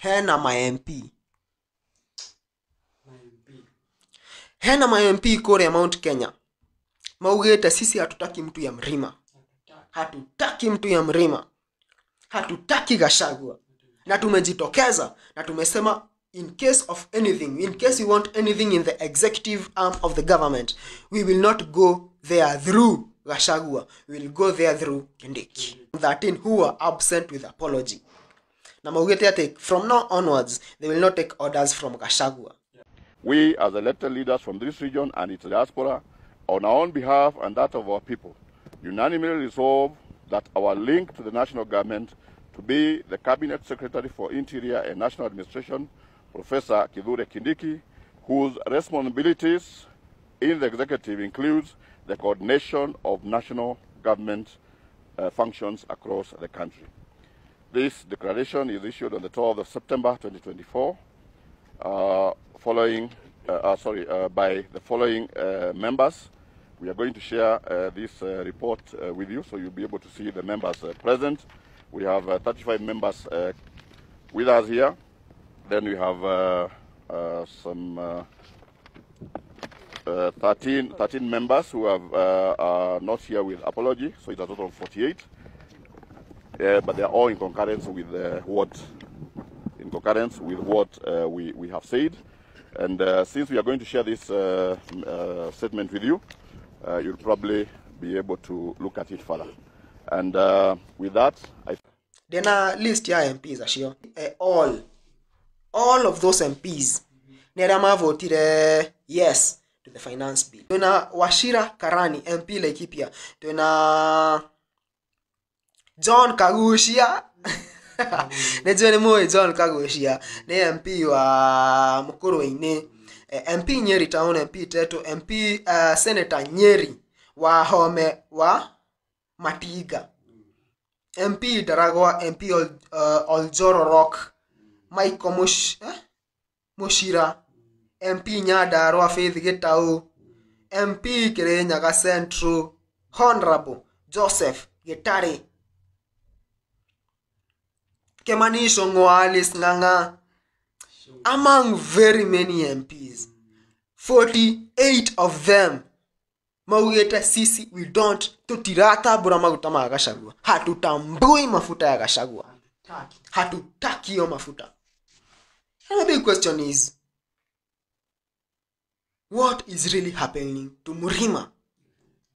hena ma MP. Hena ma MP kore Mount Kenya. Maugete sisi hatutaki mtu ya Mrima. Hatutaki mtu ya Mrima. Hatutaki Gachagua. Na tumejitokeza na tumesema in case of anything, in case you want anything in the executive arm of the government, we will not go there through Gachagua. We will go there through Kindiki. 13 who were absent with apology. Na maugete take from now onwards, they will not take orders from Gachagua. We as elected leaders from this region and its diaspora, on our own behalf and that of our people, unanimously resolve that our link to the national government to be the Cabinet Secretary for Interior and National Administration, Professor Kindiki, whose responsibilities in the executive includes the coordination of national government functions across the country. This declaration is issued on the 12th of September 2024 by the following members. We are going to share this report with you, so you'll be able to see the members present. We have 35 members with us here. Then we have some 13 members who are not here with apology, so it's a total of 48. But they are all in concurrence with what we have said. And since we are going to share this statement with you, you'll probably be able to look at it further. And with that, then a list ya MPs ashio. All of those MPs Nerama voted yes to the finance bill. Tuna Wachira Karani MP Laikipia. Tuna John Kagushia. Nejone moe John Kagushia. Ne MP wa Mukuru MP Nyeri Town, MP Teto, MP Senator Nyeri wa Home wa Matiga. MP Daragwa, MP Oljoro Rock, Mike Mushira, MP Nyadarwa Faith Getao, MP Kirenyaga Central, Honorable Joseph Getare, Kemanisho Ngoalis Nganga, among very many MPs. 48 of them Maugete sisi we don't tutirata bura mafuta ya Gachagua. Hatutambui mafuta ya Gachagua. Hatutaki hiyo mafuta. And the big question is, what is really happening to Mrima?